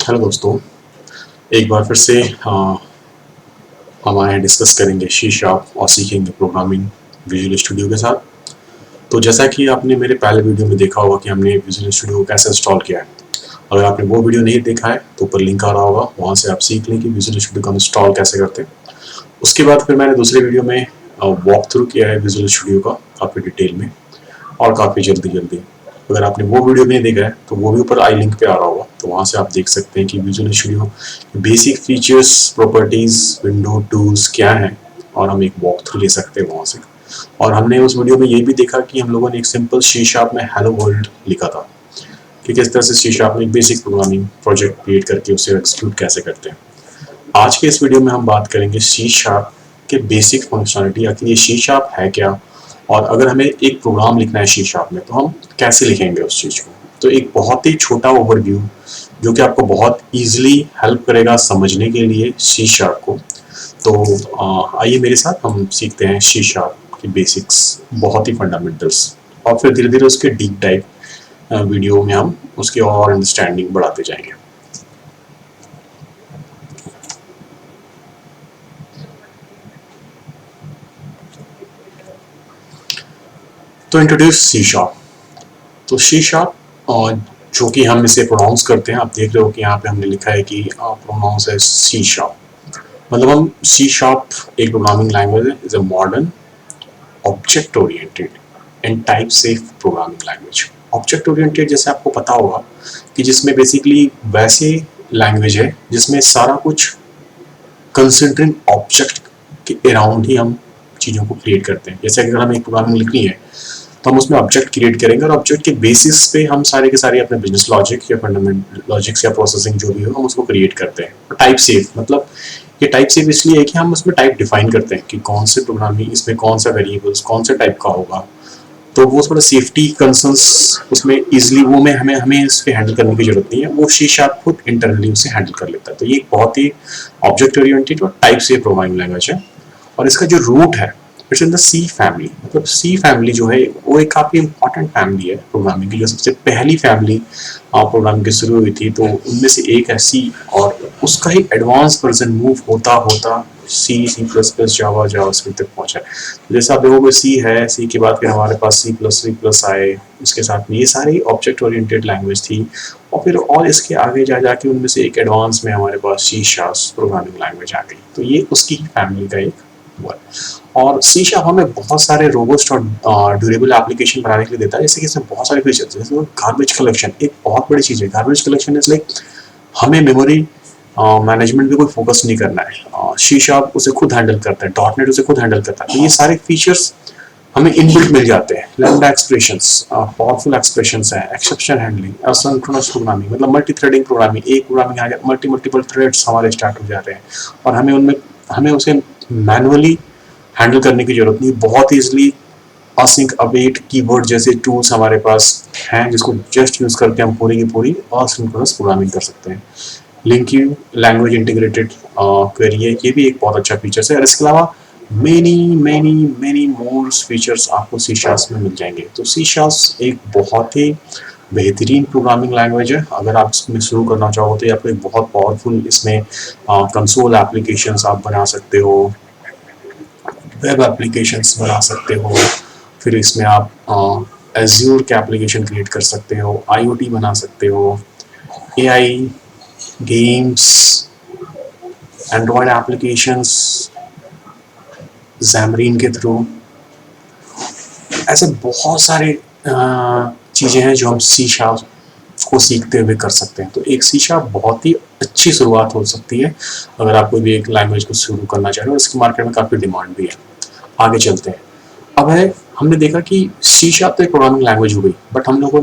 Hello दोस्तों, एक बार फिर से हम आए हैं डिस्कस करेंगे सी शार्प और सीखेंगे प्रोग्रामिंग विजुअल स्टूडियो के साथ। तो जैसा कि आपने मेरे पहले वीडियो में देखा होगा कि हमने विजुअल स्टूडियो को कैसे इंस्टॉल किया है। अगर आपने वो वीडियो नहीं देखा है तो ऊपर लिंक आ रहा होगा, वहाँ से आप सीख लें कि विजुअल स्टूडियो को हम इंस्टॉल कैसे करते हैं। उसके बाद फिर मैंने दूसरे वीडियो में वॉक थ्रू किया है विजुअल स्टूडियो का काफ़ी डिटेल में और काफ़ी जल्दी जल्दी। अगर आपने वो वीडियो नहीं देखा है तो वो भी ऊपर आई लिंक पे आ रहा होगा, तो वहाँ से आप देख सकते हैं कि visual studio basic features, properties, window tools क्या हैं, और हम एक वॉक थ्रू ले सकते हैं वहाँ से। और हमने उस वीडियो में ये भी देखा कि हम लोगों ने एक सिंपल सी शार्प में हेलो वर्ल्ड लिखा था कि किस तरह से सी शार्प में एक बेसिक प्रोग्रामिंग प्रोजेक्ट क्रिएट करके उसे एक्सिक्यूट कैसे करते हैं। आज के इस वीडियो में हम बात करेंगे सी शार्प के बेसिक फंक्शनलिटी, आखिर ये सी शार्प है क्या, और अगर हमें एक प्रोग्राम लिखना है सी शार्प में तो हम कैसे लिखेंगे उस चीज़ को। तो एक बहुत ही छोटा ओवरव्यू जो कि आपको बहुत ईजिली हेल्प करेगा समझने के लिए सी शार्प को। तो आइए मेरे साथ हम सीखते हैं सी शार्प के बेसिक्स, बहुत ही फंडामेंटल्स, और फिर धीरे धीरे उसके डीप डाइव वीडियो में हम उसकी और अंडरस्टैंडिंग बढ़ाते जाएंगे। तो इंट्रोड्यूस सी शार्प। तो सी शार्प जो कि हम इसे प्रोनाउंस करते हैं, आप देख रहे हो कि यहाँ पे हमने लिखा है कि प्रोनाउंस है सी शार्प। मतलब हम सी शार्प एक प्रोग्रामिंग लैंग्वेज है, is a modern object oriented and type safe programming language. Object oriented जैसे आपको पता होगा कि जिसमें बेसिकली वैसे लैंग्वेज है जिसमें सारा कुछ कंसिडरिंग ऑब्जेक्ट के अराउंड ही हम चीज़ों को क्रिएट करते हैं। जैसे अगर हमें एक प्रोग्रामिंग लिखनी है तो हम उसमें ऑब्जेक्ट क्रिएट करेंगे और ऑब्जेक्ट के बेसिस पे हम सारे के सारे अपने बिजनेस लॉजिक या फंडामेंटल लॉजिक्स या प्रोसेसिंग जो भी हो हम उसको क्रिएट करते हैं। टाइप सेफ मतलब ये टाइप सेफ इसलिए है कि हम उसमें टाइप डिफाइन करते हैं कि कौन से प्रोग्रामिंग इसमें कौन सा वेरिएबल्स कौन से टाइप का होगा। तो वो थोड़ा सेफ्टी कंसर्न्स उसमें इजिली वो में हमें हमें इस पे हैंडल करने की जरूरत नहीं है, वो सी शार्प खुद इंटरनली उसे हैंडल कर लेता है। तो ये एक बहुत ही ऑब्जेक्ट ओरिएंटेड और टाइप सेफ प्रोग्रामिंग लैंग्वेज है। और इसका जो रूट है it's in the C family. मतलब सी फैमिली जो है वो एक काफ़ी इंपॉर्टेंट फैमिली है प्रोग्रामिंग की। जो सबसे पहली फैमिली प्रोग्रामिंग की शुरू हुई थी तो उनमें से एक है सी, और उसका ही एडवांस वर्जन मूव होता होता C C plus plus Java JavaScript तक पहुंचा है। तो जैसे आप देखोगे सी है, सी के बाद फिर हमारे पास सी प्लस आए, उसके साथ में ये सारी ऑब्जेक्ट ओरिएंटेड लैंग्वेज थी। और इसके आगे जा जाके उनमें से एक एडवांस में हमारे पास सी शार्प प्रोग्रामिंग लैंग्वेज आ गई। तो ये उसकी फैमिली का एक हुआ। और सी शार्प हमें बहुत सारे रोबस्ट और ड्यूरेबल एप्लीकेशन बनाने के लिए देता है। जैसे कि इसमें बहुत सारे फीचर्स हैं, जैसे गार्बेज कलेक्शन एक बहुत बड़ी चीज़ है। गार्बेज कलेक्शन इज लाइक हमें मेमोरी मैनेजमेंट पे कोई फोकस नहीं करना है, सी शार्प उसे खुद हैंडल करता है, डॉट नेट उसे खुद हैंडल करता है। तो ये सारे फीचर्स हमें इनबिल्ट मिल जाते हैं। लैम्डा एक्सप्रेशंस, पावरफुल एक्सप्रेशंस हैं, एक्सेप्शन हैंडलिंग, एसिंक्रोनस प्रोग्रामिंग मतलब मल्टी थ्रेडिंग प्रोग्रामिंग, एक प्रोग्रामिंग आ जाए मल्टीपल थ्रेड्स हमारे स्टार्ट हो जाते हैं और हमें उसे मैनुअली हैंडल करने की जरूरत नहीं। बहुत ईजिली असिंक अवेट कीवर्ड जैसे टूल्स हमारे पास हैं जिसको जस्ट यूज करके हम पूरी की पूरी असिंक्रोनस प्रोग्रामिंग कर सकते हैं। Link you language integrated query है, ये भी एक बहुत अच्छा फीचर है। और इसके अलावा many many many more features आपको सी शार्प में मिल जाएंगे। तो सी शार्प एक बहुत ही बेहतरीन प्रोग्रामिंग लैंग्वेज है। अगर आप इसमें शुरू करना चाहो तो आपको एक बहुत पावरफुल इसमें कंसोल एप्लीकेशंस आप बना सकते हो, वेब एप्लीकेशंस बना सकते हो, फिर इसमें आप एज्योर के एप्लीकेशन क्रिएट कर सकते हो, आईओटी बना सकते हो, एआई, गेम्स, एंड्रॉयड एप्लीकेशंस ज़ैमरीन के थ्रू। ऐसे बहुत सारे चीज़ें हैं जो हम सी शार्प को सीखते हुए कर सकते हैं। तो एक सी शार्प बहुत ही अच्छी शुरुआत हो सकती है अगर आप कोई भी एक लैंग्वेज को शुरू करना चाह रहे हो, और इसकी मार्केट में काफ़ी डिमांड भी है। आगे चलते हैं। अब है हमने देखा कि सी शार्प तो एक प्रोग्रामिंग लैंग्वेज हो गई, बट हम लोगों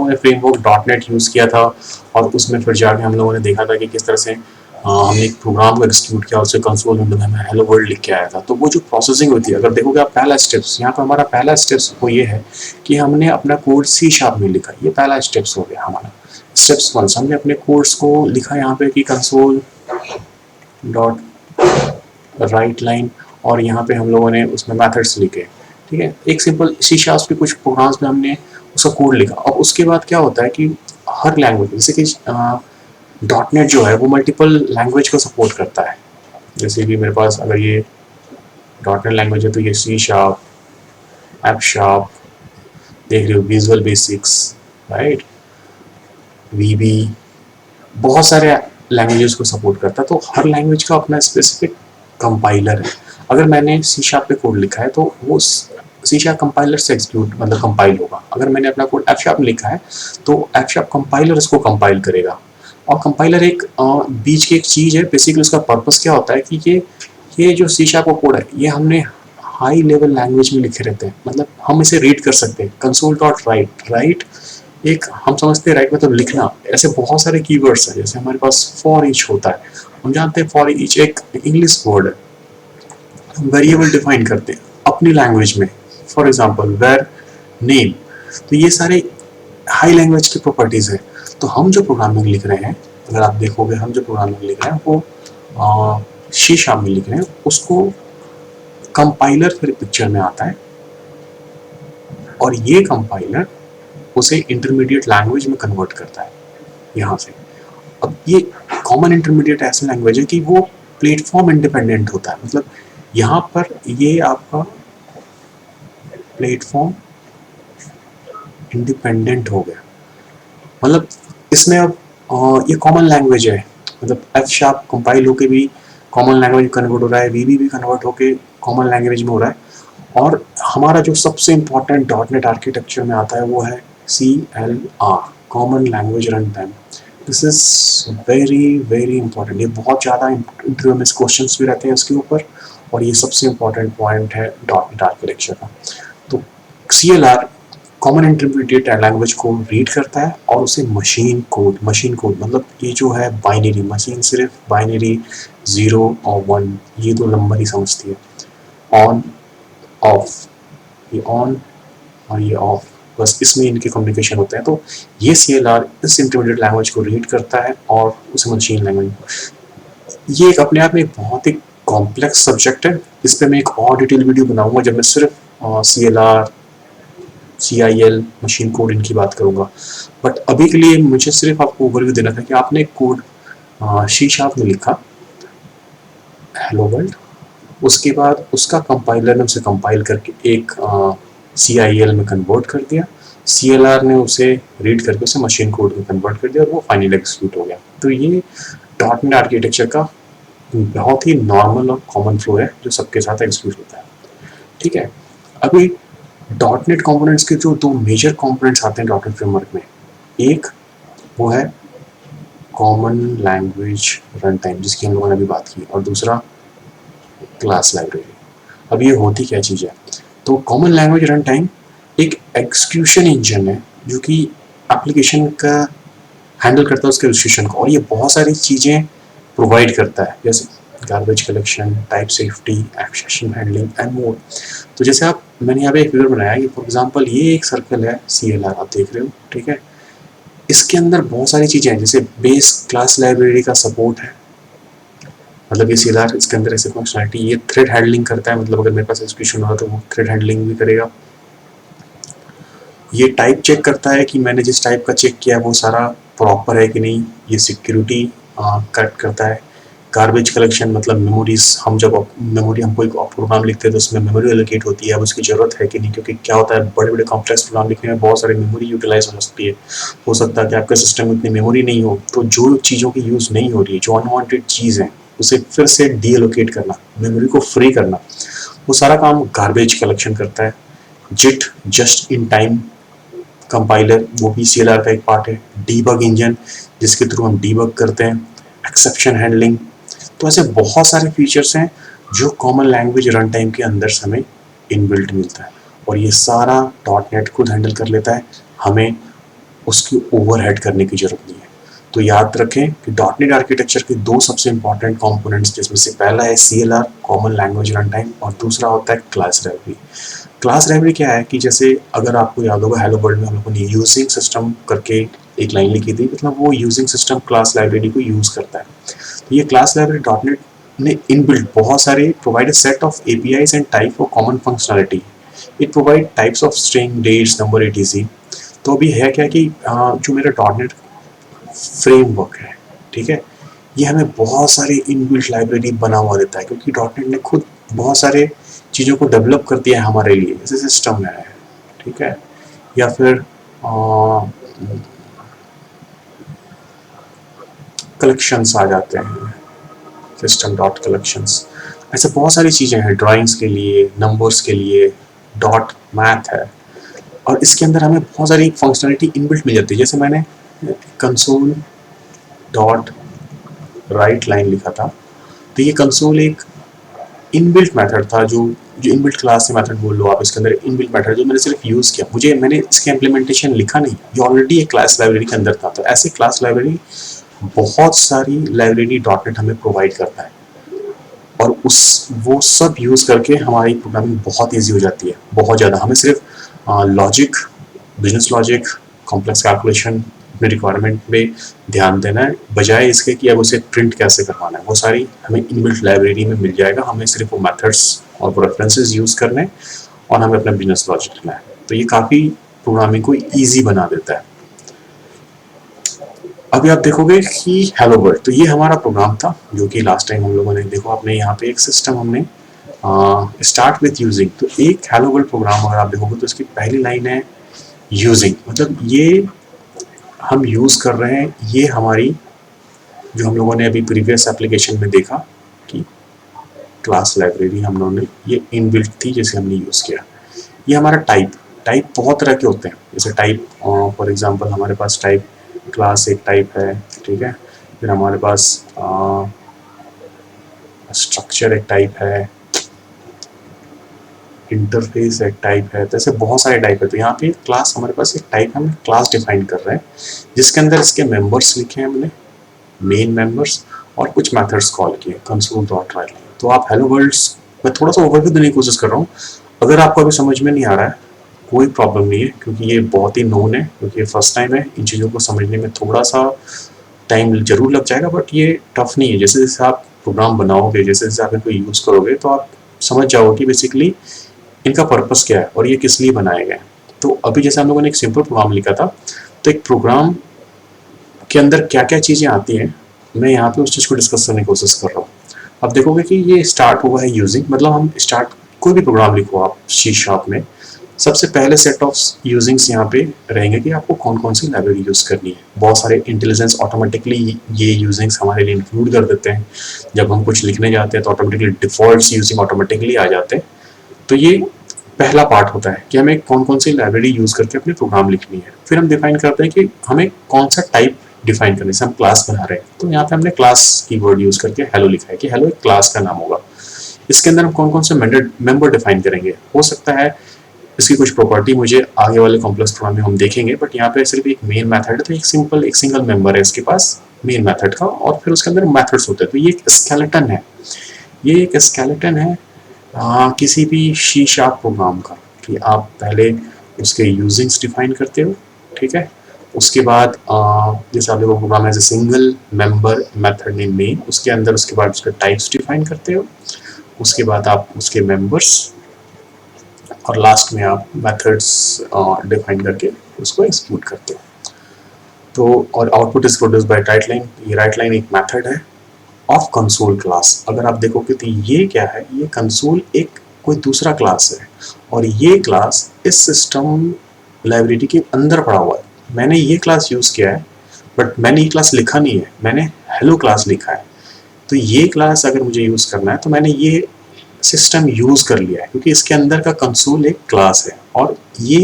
ने फ्रेमवर्क डॉट नेट यूज़ किया था और उसमें फिर जाके हम लोगों ने देखा था कि किस तरह से हमने एक प्रोग्राम को एक्सिक्यूट किया, उससे कंसोल विंडो में हमें हेलो वर्ल्ड लिख के आया था। तो वो जो प्रोसेसिंग होती है, अगर देखोगे आप पहला स्टेप्स यहाँ पर हमारा पहला स्टेप्स वो ये है कि हमने अपना कोड सी शार्प में लिखा। ये पहला स्टेप्स हो गया हमारा। स्टेप्स 1 हमने अपने कोड्स को लिखा यहाँ पे कि कंसोल डॉट राइट लाइन, और यहाँ पे हम लोगों ने उसमें मेथड्स लिखे। ठीक है, एक सिंपल सी शार्प के कुछ प्रोग्राम्स में हमने उसका कोड लिखा। अब उसके बाद क्या होता है कि हर लैंग्वेज जैसे कि डॉटनेट जो है वो मल्टीपल लैंग्वेज को सपोर्ट करता है। जैसे कि मेरे पास अगर ये डॉटनेट लैंग्वेज है तो ये सी शार्प, एप शार्प, देख रहे हो, विजुअल बेसिक्स, राइट, वीबी, बहुत सारे लैंग्वेजेस को सपोर्ट करता है। तो हर लैंग्वेज का अपना स्पेसिफिक कंपाइलर है। अगर मैंने सी शार्प पे कोड लिखा है तो वो सी शार्प कंपाइलर से एग्जीक्यूट मतलब कंपाइल होगा। अगर मैंने अपना कोड एफ शार्प में लिखा है तो एफ शार्प कंपाइलर इसको कंपाइल करेगा। और कंपाइलर एक बीच की एक चीज़ है। बेसिकली उसका पर्पस क्या होता है कि ये जो सी शार्प का कोड है ये हमने हाई लेवल लैंग्वेज में लिखे रहते हैं, मतलब हम इसे रीड कर सकते हैं। कंसोल डॉट राइट, राइट एक हम समझते हैं राइट मतलब लिखना। ऐसे बहुत सारे कीवर्ड्स हैं, जैसे हमारे पास फॉर ईच होता है, हम जानते हैं फॉर ईच एक इंग्लिश वर्ड है। हम वेरिएबल डिफाइन करते हैं अपनी लैंग्वेज में, फॉर एग्जांपल वेर नेम। तो ये सारे हाई लैंग्वेज की प्रॉपर्टीज है। तो हम जो प्रोग्रामिंग लिख रहे हैं, अगर आप देखोगे हम जो प्रोग्रामिंग लिख रहे हैं वो सी शार्प में लिख रहे हैं, उसको कंपाइलर फिर पिक्चर में आता है और ये कंपाइलर उसे इंटरमीडिएट लैंग्वेज में कन्वर्ट करता है यहाँ से। अब ये कॉमन इंटरमीडिएट ऐसी लैंग्वेज है कि वो प्लेटफॉर्म इंडिपेंडेंट होता है। मतलब यहाँ पर ये आपका प्लेटफॉर्म इंडिपेंडेंट हो गया। मतलब इसमें अब ये कॉमन लैंग्वेज है, मतलब एफ शार्प कंपाइल होके भी कॉमन लैंग्वेज कन्वर्ट हो रहा है, वीबी भी कन्वर्ट होके कॉमन लैंग्वेज में हो रहा है। और हमारा जो सबसे इम्पोर्टेंट डॉटनेट आर्किटेक्चर में आता है वो है CLR, common language run time. This is very very important. ये बहुत ज़्यादा इंटरव्यू में क्वेश्चन भी रहते हैं इसके ऊपर, और ये सबसे इम्पोर्टेंट पॉइंट है डॉटनेट आर्किटेक्चर का। तो CLR कॉमन इंटरमीडिएट लैंग्वेज को रीड करता है और उसे मशीन कोड मतलब ये जो है बाइनरी, मशीन सिर्फ बाइनरी 0 और 1 ये दो नंबर ही समझती है। ऑन ऑफ, ये ऑन और ये ऑफ, बस इसमें इनके कम्युनिकेशन होते हैं। तो ये CLR इस इंटरमीडिएट लैंग्वेज को रीड करता है और उसे मशीन लैंग्वेज। ये एक अपने आप में एक बहुत ही कॉम्प्लेक्स सब्जेक्ट है। इस पर मैं एक और डिटेल वीडियो बनाऊंगा जब मैं सिर्फ CLR, CIL, मशीन कोड इनकी बात करूंगा। बट अभी के लिए मुझे सिर्फ आपको ओवरव्यू देना था कि आपने कोड सी शार्प में लिखा हेलो वर्ल्ड, उसके बाद उसका कंपाइलर ने उसे कंपाइल करके एक CIL में कन्वर्ट कर दिया, CLR ने उसे रीड करके उसे मशीन कोड में कन्वर्ट कर दिया और वो फाइनल एग्जीक्यूट हो गया। तो ये डॉटनेट आर्किटेक्चर का बहुत ही नॉर्मल और कॉमन फ्लो है जो सबके साथ एग्जीक्यूट होता है। ठीक है, अभी डॉटनेट कंपोनेंट्स के जो दो मेजर कंपोनेंट्स आते हैं डॉटनेट फ्रेमवर्क में, एक वो है कॉमन लैंग्वेज रन टाइम जिसकी हम लोगों ने अभी बात की, और दूसरा क्लास लाइब्रेरी। अब ये होती क्या चीज़ है? तो कॉमन लैंग्वेज रन टाइम एक एग्जीक्यूशन इंजन है जो कि एप्लीकेशन का हैंडल करता है उसके एग्जीक्यूशन को, और ये बहुत सारी चीज़ें प्रोवाइड करता है, जैसे garbage collection, type safety, exception handling and more. तो जैसे आप, मैंने यहाँ पे एक फिगर बनाया कि फॉर एग्जांपल ये एक सर्कल है CLR, आप देख रहे हो, ठीक है। इसके अंदर बहुत सारी चीज़ें हैं, जैसे बेस क्लास लाइब्रेरी का सपोर्ट है, मतलब ये CLR इसके अंदर ऐसे फंक्शनलिटी, ये थ्रेड हैंडलिंग करता है, मतलब अगर मेरे पास एग्जीक्यूशन हो तो वो थ्रेड हैंडलिंग भी करेगा। ये टाइप चेक करता है कि मैंने जिस टाइप का चेक किया है वो सारा प्रॉपर है कि नहीं, ये सिक्योरिटी करेक्ट करता है। गार्बेज कलेक्शन मतलब मेमोरीज, हम जब मेमोरी हम कोई प्रोग्राम लिखते हैं तो उसमें मेमोरी एलोकेट होती है, अब उसकी ज़रूरत है कि नहीं, क्योंकि क्या होता है बड़े बड़े कॉम्प्लेक्स प्रोग्राम लिखने में बहुत सारी मेमोरी यूटिलाइज हो सकती है। हो सकता है कि आपके सिस्टम में इतनी मेमोरी नहीं हो, तो जो चीज़ों की यूज़ नहीं हो रही है, जो अनवांटेड चीज़ है, उसे फिर से डी एलोकेट करना, मेमोरी को फ्री करना, वो सारा काम गार्बेज कलेक्शन करता है। जिट, जस्ट इन टाइम कंपाइलर, वो भी CLR का एक पार्ट है। डीबग इंजन जिसके थ्रू हम डीबग करते हैं, एक्सेप्शन हैंडलिंग। तो ऐसे बहुत सारे फीचर्स हैं जो कॉमन लैंग्वेज रन टाइम के अंदर से हमें इनबिल्ट मिलता है, और ये सारा डॉटनेट खुद हैंडल कर लेता है, हमें उसकी ओवरहेड करने की जरूरत नहीं है। तो याद रखें कि डॉटनेट आर्किटेक्चर के दो सबसे इंपॉर्टेंट कंपोनेंट्स, जिसमें से पहला है CLR, common language run time, और दूसरा होता है क्लास लाइब्रेरी। क्लास लाइब्रेरी क्या है कि जैसे अगर आपको याद होगा हेलो वर्ल्ड में हम लोगों ने यूजिंग सिस्टम करके एक लाइन लिखी थी, मतलब वो यूजिंग सिस्टम क्लास लाइब्रेरी को यूज करता है। तो ये क्लास लाइब्रेरी डॉटनेट ने इनबिल्ट बहुत सारे provide a set of APIs and type for common functionality. It provide types of string, dates, number, etc। तो अभी है क्या कि जो मेरा डॉटनेट फ्रेमवर्क है, ठीक है। ये हमें बहुत सारे इनबिल्ट लाइब्रेरी बना हुआ देता है, क्योंकि डॉट नेट ने खुद बहुत सारे चीज़ों को डेवलप कर दिया है हमारे लिए, जैसे सिस्टम है, ठीक है, या फिर कलेक्शंस आ जाते हैं, सिस्टम डॉट कलेक्शंस, ऐसे बहुत सारी चीज़ें हैं ड्राइंग्स के लिए, नंबर्स के लिए, डॉट मैथ है, और इसके अंदर हमें बहुत सारी फंक्शनलिटी इनबिल्ट मिल जाती है। जैसे मैंने कंसोल डॉट राइट लाइन लिखा था, तो ये कंसोल एक इनबिल्ट मेथड था, जो जो इनबिल्ट क्लास से मेथड बोल लो आप, इसके अंदर इनबिल्ट मेथड जो मैंने सिर्फ यूज़ किया, मैंने इसके इम्प्लीमेंटेशन लिखा नहीं, ये ऑलरेडी एक क्लास लाइब्रेरी के अंदर था। तो ऐसे क्लास लाइब्रेरी बहुत सारी लाइब्रेरी डॉट नेट हमें प्रोवाइड करता है, और उस वो सब यूज़ करके हमारी प्रोग्रामिंग बहुत ईजी हो जाती है, बहुत ज़्यादा। हमें सिर्फ logic, business logic, complex calculation अपने रिक्वायरमेंट में ध्यान देना है, बजाय इसके कि अब उसे प्रिंट कैसे करवाना है। वो सारी हमें इनबिल्ट लाइब्रेरी में मिल जाएगा, हमें सिर्फ वो मेथड्स और वो रेफरेंसेस यूज़ करने और हमें अपना बिजनेस लॉजिक लिखना है। तो ये काफ़ी प्रोग्रामिंग को ईजी बना देता है। अभी आप देखोगे कि हेलो वर्ल्ड, तो ये हमारा प्रोग्राम था जो कि लास्ट टाइम हम लोगों ने, देखो आपने यहाँ पे एक सिस्टम हमने स्टार्ट विथ यूजिंग, तो एक हेलो वर्ल्ड प्रोग्राम अगर आप देखोगे तो इसकी पहली लाइन है यूजिंग, मतलब ये हम यूज़ कर रहे हैं, ये हमारी, जो हम लोगों ने अभी प्रीवियस एप्लीकेशन में देखा कि क्लास लाइब्रेरी हम लोगों ने ये इनबिल्ट थी जिसे हमने यूज़ किया। ये हमारा टाइप, टाइप बहुत तरह के होते हैं, जैसे टाइप फॉर एग्जांपल हमारे पास टाइप क्लास एक टाइप है, ठीक है, फिर हमारे पास स्ट्रक्चर एक टाइप है, इंटरफेस एक टाइप है, तो ऐसे बहुत सारे टाइप है। तो यहाँ पे क्लास हमारे पास एक टाइप, हम क्लास डिफाइन कर रहे हैं जिसके अंदर इसके मेंबर्स लिखे हैं हमने, मेन मेंबर्स, और कुछ मेथड्स कॉल किए, कंसोल डॉट राइट। तो आप हेलो वर्ल्ड, मैं थोड़ा सा ओवरव्यू देने की कोशिश कर रहा हूँ, अगर आपको अभी समझ में नहीं आ रहा है कोई प्रॉब्लम नहीं है, क्योंकि ये बहुत ही नोन है, क्योंकि ये फर्स्ट टाइम है, इन चीज़ों को समझने में थोड़ा सा टाइम जरूर लग जाएगा, बट ये टफ नहीं है। जैसे जैसे आप प्रोग्राम बनाओगे, जैसे जैसे आप इनको यूज़ करोगे, तो आप समझ जाओगे कि बेसिकली इनका पर्पस क्या है और ये किस लिए बनाए गए। तो अभी जैसे हम लोगों ने एक सिंपल प्रोग्राम लिखा था, तो एक प्रोग्राम के अंदर क्या क्या चीज़ें आती हैं, मैं यहाँ पे उस चीज़ को डिस्कस करने की कोशिश कर रहा हूँ। अब देखोगे कि ये स्टार्ट हुआ है यूजिंग, मतलब हम स्टार्ट, कोई भी प्रोग्राम लिखो आप सी शार्प में, सबसे पहले सेट ऑफ यूजिंग्स यहाँ पे रहेंगे कि आपको कौन कौन सी लाइब्रेरी यूज़ करनी है। बहुत सारे इंटेलिजेंस ऑटोमेटिकली ये यूजिंग्स हमारे लिए इंक्लूड कर देते हैं, जब हम कुछ लिखने जाते हैं तो ऑटोमेटिकली डिफॉल्ट यूजिंग ऑटोमेटिकली आ जाते हैं। तो ये पहला पार्ट होता है कि हमें कौन कौन सी लाइब्रेरी यूज़ करके अपनी प्रोग्राम लिखनी है। फिर हम डिफाइन करते हैं कि हमें कौन सा टाइप डिफाइन करने से हम क्लास बना रहे हैं, तो यहाँ पे हमने क्लास कीवर्ड यूज़ करके हेलो लिखा है कि हेलो एक क्लास का नाम होगा। इसके अंदर हम कौन कौन से मेंबर डिफाइन करेंगे, हो सकता है इसकी कुछ प्रॉपर्टी मुझे आगे वाले कॉम्प्लेक्स प्रोग्राम में हम देखेंगे, बट यहाँ पे सिर्फ एक मेन मेथड है, तो एक सिंपल एक सिंगल मेंबर है इसके पास मेन मेथड का, और फिर उसके अंदर मेथड्स होते हैं। तो ये एक स्केलेटन है, ये एक स्केलेटन है किसी भी सी शार्प प्रोग्राम का, कि आप पहले उसके यूजिंग्स डिफाइन करते हो, ठीक है, उसके बाद जैसे आप देखो program as a single member method name main, उसके अंदर उसके बाद उसके टाइप्स डिफाइन करते हो, उसके बाद आप उसके मेंबर्स, और लास्ट में आप मेथड्स डिफाइन करके उसको एक्सक्यूट करते हो। तो और output is produce by right line, ये राइट लाइन एक मेथड है ऑफ कंसोल क्लास। अगर आप देखोगे तो ये क्या है, ये कंसोल एक कोई दूसरा क्लास है, और ये क्लास इस सिस्टम लाइब्रेरी के अंदर पड़ा हुआ है। मैंने ये क्लास यूज़ किया है, बट मैंने ये क्लास लिखा नहीं है, मैंने हेलो क्लास लिखा है। तो ये क्लास अगर मुझे यूज़ करना है तो मैंने ये सिस्टम यूज़ कर लिया है, क्योंकि इसके अंदर का कंसोल एक क्लास है और ये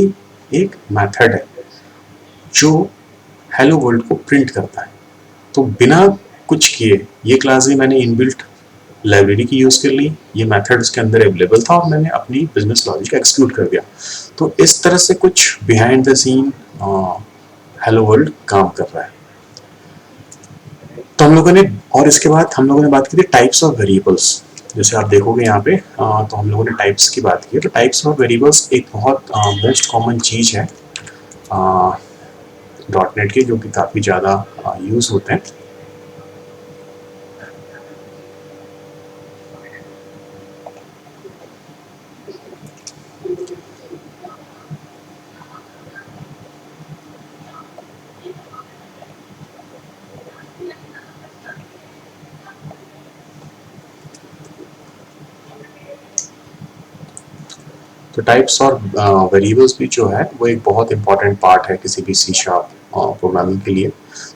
एक मेथड है जो हेलो वर्ल्ड को प्रिंट करता है। तो बिना कुछ किए ये क्लास भी मैंने इनबिल्ट लाइब्रेरी की यूज़ कर ली, ये मेथड उसके अंदर अवेलेबल था और मैंने अपनी बिजनेस लॉजिक एक्सक्यूट कर दिया। तो इस तरह से कुछ behind the scene hello world काम कर रहा है। तो हम लोगों ने, और इसके बाद हम लोगों ने बात की थी टाइप्स ऑफ वेरिएबल्स। जैसे आप देखोगे यहाँ पे तो हम लोगों ने टाइप्स की बात की है। तो टाइप्स ऑफ वेरिएबल्स एक बहुत मोस्ट कॉमन चीज़ है डॉट नेट की, जो कि काफ़ी ज़्यादा यूज़ होते हैं। तो टाइप्स और वेरिएबल्स भी जो है वो एक बहुत इंपॉर्टेंट पार्ट है किसी भी सी शार्प प्रोग्रामिंग के लिए।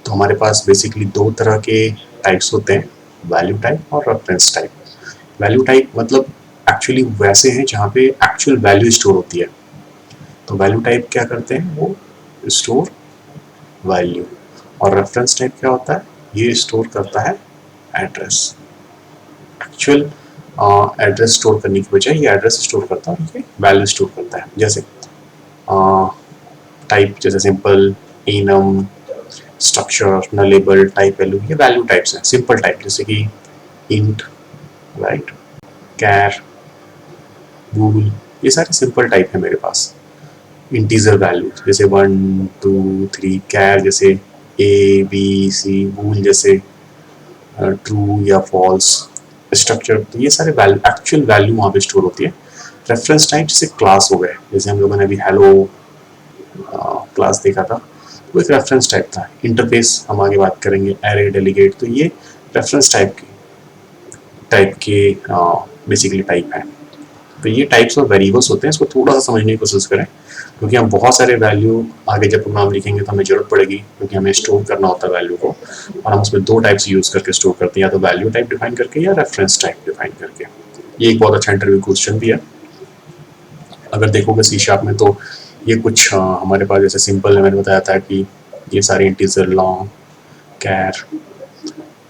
तो हमारे पास बेसिकली दो तरह के टाइप्स होते हैं, वैल्यू टाइप और रेफरेंस टाइप। वैल्यू टाइप मतलब एक्चुअली वैसे हैं जहाँ पे एक्चुअल वैल्यू स्टोर होती है। तो वैल्यू टाइप क्या करते हैं, वो स्टोर वैल्यू। और रेफरेंस टाइप क्या होता है, ये स्टोर करता है एड्रेस। एक्चुअल एड्रेस स्टोर करने की बजाय ये एड्रेस स्टोर करता है और ये वैल्यू स्टोर करता है। जैसे टाइप जैसे simple, enum, structure, nullable, type value, ये वैल्यू टाइप्स हैं। सिंपल टाइप जैसे कि इंट, राइट, कैर, बूल, ये सारे सिंपल टाइप है मेरे पास। इंटीजर वैल्यू जैसे 1 2 3, कैर जैसे ए बी सी, बूल जैसे ट्रू या फॉल्स, स्ट्रक्चर, तो ये सारे वैल्यू एक्चुअल वैल्यू वहाँ पे स्टोर होती है। रेफरेंस टाइप जैसे क्लास हो गए, जैसे हम लोगों ने अभी हेलो क्लास देखा था, वो एक रेफरेंस टाइप था। इंटरफेस हम आगे बात करेंगे, एरे, डेलीगेट, तो ये रेफरेंस टाइप के बेसिकली टाइप है। तो ये टाइप्स ऑफ वेरिएबल्स होते हैं, इसको थोड़ा सा समझने की कोशिश करें, क्योंकि हम बहुत सारे वैल्यू आगे जब प्रोग्राम लिखेंगे तो हमें जरूरत पड़ेगी, क्योंकि हमें स्टोर करना होता है वैल्यू को। और हम उसमें दो टाइप्स यूज करके स्टोर करते हैं, या तो वैल्यू टाइप डिफाइन करके या रेफरेंस टाइप डिफाइन करके। ये एक बहुत अच्छा इंटरव्यू क्वेश्चन भी है अगर देखोगे सी शार्प में। तो ये कुछ हमारे पास जैसे सिंपल मैंने बताया था कि ये सारे इंटीजर, लॉन्ग, कैर,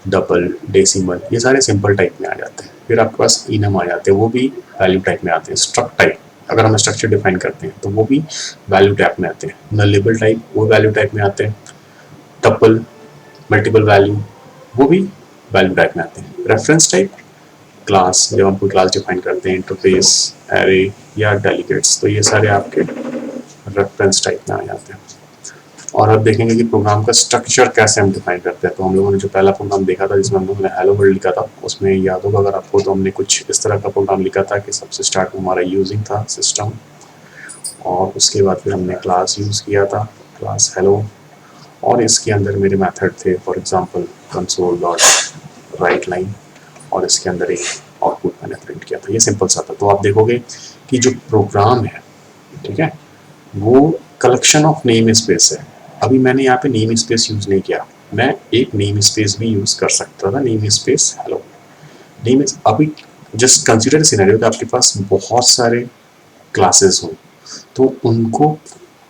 डबल, डेसिमल, ये सारे सिंपल टाइप में आ जाते हैं। फिर आपके पास इनम आ जाते हैं, वो भी वैल्यू टाइप में आते हैं। स्ट्रक्ट टाइप अगर हम स्ट्रक्चर डिफाइन करते हैं तो वो भी वैल्यू टाइप में आते हैं। नलेबल टाइप वो वैल्यू टाइप में आते हैं। टपल, मल्टीपल वैल्यू, वो भी वैल्यू टाइप में आते हैं। रेफरेंस टाइप क्लास, जब हम कोई क्लास डिफाइन करते हैं, इंटरफेस, एरे या डेलीगेट्स, तो ये सारे आपके रेफरेंस टाइप में आ जाते हैं। और अब देखेंगे कि प्रोग्राम का स्ट्रक्चर कैसे हम डिफाइन करते हैं। तो हम लोगों ने जो पहला प्रोग्राम देखा था जिसमें हम लोगों ने हेलो वर्ल्ड लिखा था, उसमें याद होगा अगर आपको, तो हमने कुछ इस तरह का प्रोग्राम लिखा था कि सबसे स्टार्ट में हमारा यूजिंग था सिस्टम, और उसके बाद फिर हमने क्लास यूज़ किया था, क्लास हेलो, और इसके अंदर मेरे मेथड थे, for example console dot right line, और इसके अंदर एक आउटपुट मैंने प्रिंट किया था। ये सिंपल सा था। तो आप देखोगे कि जो प्रोग्राम है, ठीक है, वो कलेक्शन ऑफ नेम स्पेस है। अभी मैंने यहाँ पे नेम स्पेस यूज नहीं किया, मैं एक नेम स्पेस भी यूज कर सकता था, नेम स्पेस हेलो। नेम अभी जस्ट कंसिडर सिनेरियो कि आपके पास बहुत सारे क्लासेस हो, तो उनको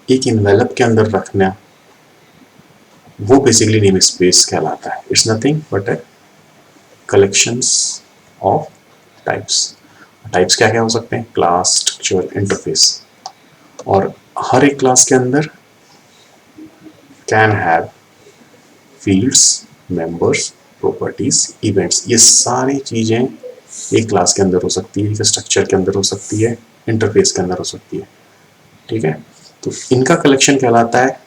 एक इन्वेलप के अंदर रखना, वो बेसिकली नेम स्पेस कहलाता है। It's nothing but A collections of types. Types क्या क्या हो सकते हैं, क्लास, स्ट्रक्चर, इंटरफेस, और हर एक क्लास के अंदर can have fields, members, properties, events, ये सारी चीजें एक क्लास के अंदर हो सकती है, एक स्ट्रक्चर के अंदर हो सकती है, इंटरफेस के अंदर हो सकती है, ठीक है। तो इनका कलेक्शन कहलाता है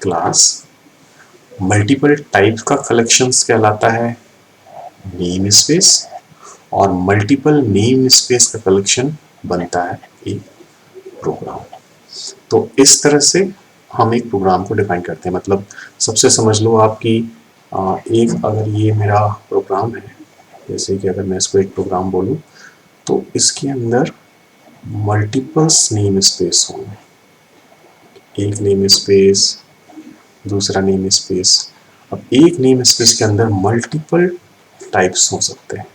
क्लास। मल्टीपल टाइप का कलेक्शंस कहलाता है नेम स्पेस, और मल्टीपल नेम स्पेस का कलेक्शन बनता है एक प्रोग्राम। तो इस तरह से हम एक प्रोग्राम को डिफाइन करते हैं। मतलब सबसे समझ लो आपकी एक, अगर ये मेरा प्रोग्राम है, जैसे कि अगर मैं इसको एक प्रोग्राम बोलूं, तो इसके अंदर मल्टीपल्स नेम स्पेस होंगे। एक नेम स्पेस, दूसरा नेम स्पेस। अब एक नेम स्पेस के अंदर मल्टीपल टाइप्स हो सकते हैं।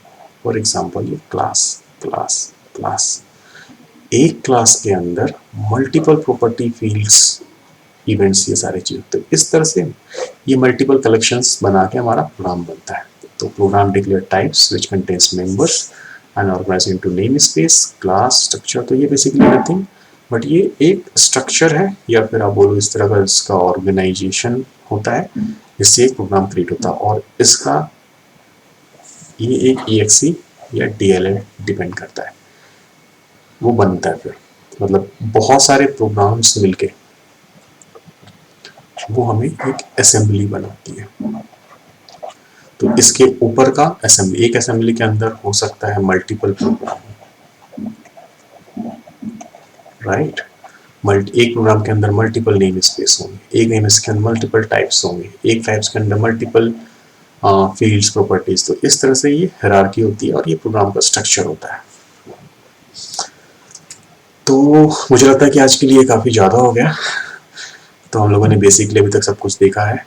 फॉर एग्जांपल ये क्लास, क्लास, क्लास, एक क्लास के अंदर मल्टीपल प्रॉपर्टी, फील्ड्स, इवेंट्स, ये सारी चीज़। तो इस तरह से ये मल्टीपल कलेक्शंस बना के हमारा प्रोग्राम बनता है। तो program declare types which contains members and organize into name space, class, structure. तो ये बेसिकली नथिंग बट ये एक स्ट्रक्चर है, या फिर आप बोलो इस तरह का इसका ऑर्गेनाइजेशन होता है, जिससे एक प्रोग्राम क्रिएट होता है। और इसका ये एक EXE या DLL डिपेंड करता है, वो बनता है। फिर मतलब बहुत सारे प्रोग्राम्स मिलके वो हमें एक असेंबली बनाती है। तो इसके ऊपर का असेंबली, एक असेंबली के अंदर हो सकता है मल्टीपल प्रोग्राम, राइट। एक प्रोग्राम के अंदर मल्टीपल नेम स्पेस होंगे, एक नेम स्पेस के अंदर मल्टीपल टाइप्स होंगे, एक टाइप्स के अंदर मल्टीपल फील्ड्स, प्रॉपर्टीज। तो इस तरह से ये हायरार्की होती है और ये प्रोग्राम का स्ट्रक्चर होता है। तो मुझे लगता है कि आज के लिए काफ़ी ज़्यादा हो गया। तो हम लोगों ने बेसिकली अभी तक सब कुछ देखा है,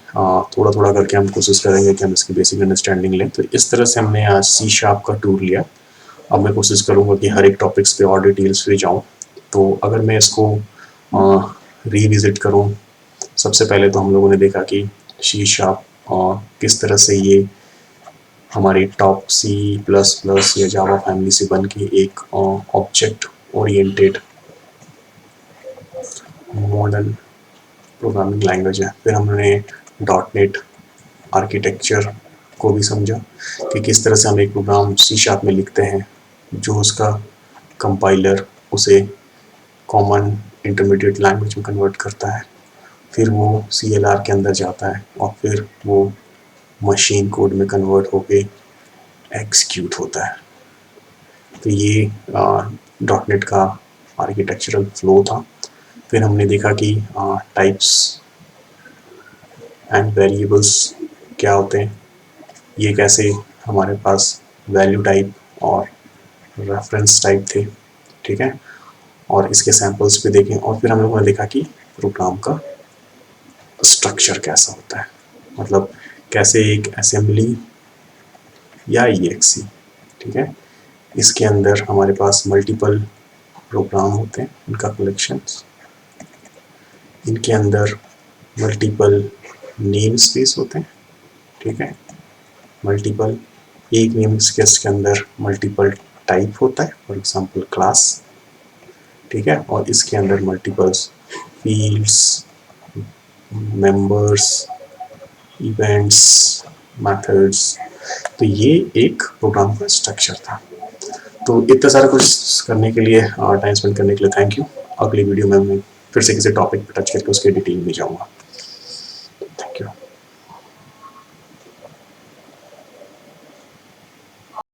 थोड़ा थोड़ा करके हम कोशिश करेंगे कि हम इसकी बेसिक अंडरस्टैंडिंग लें। तो इस तरह से हमने आज सी शार्प का टूर लिया। अब मैं कोशिश करूँगा कि हर एक टॉपिक्स पे और डिटेल्स पे जाऊँ। तो अगर मैं इसको रीविज़िट करूँ, सबसे पहले तो हम लोगों ने देखा कि सी शार्प किस तरह से ये हमारी टॉप सी प्लस प्लस या जावा फैमिली से बन के एक object oriented modern programming language है। फिर हमने डॉट नेट आर्किटेक्चर को भी समझा कि किस तरह से हम एक प्रोग्राम सी शार्प में लिखते हैं, जो उसका कंपाइलर उसे कॉमन इंटरमीडिएट लैंग्वेज में कन्वर्ट करता है, फिर वो CLR के अंदर जाता है और फिर वो मशीन कोड में कन्वर्ट होके एग्जीक्यूट होता है। तो ये डॉट नेट का आर्किटेक्चरल फ्लो था। फिर हमने देखा कि टाइप्स एंड वेरिएबल्स क्या होते हैं, ये कैसे हमारे पास वैल्यू टाइप और रेफरेंस टाइप थे, ठीक है, और इसके सैम्पल्स भी देखें। और फिर हम लोगों ने देखा कि प्रोग्राम का स्ट्रक्चर कैसा होता है, मतलब कैसे एक असेंबली या EXE, ठीक है, इसके अंदर हमारे पास मल्टीपल प्रोग्राम होते हैं, इनका कलेक्शंस, इनके अंदर मल्टीपल नेम स्पेस होते हैं, ठीक है, मल्टीपल एक नेम स्पेस के अंदर मल्टीपल टाइप होता है, फॉर एग्जांपल क्लास, ठीक है, और इसके अंदर multiples fields, members, events, methods. तो ये एक प्रोग्राम का स्ट्रक्चर था। तो इतना सारा कुछ करने के लिए, टाइम स्पेंड करने के लिए थैंक यू। अगली वीडियो में मैं फिर से किसी टॉपिक पर टच करके उसके डिटेल में जाऊँगा।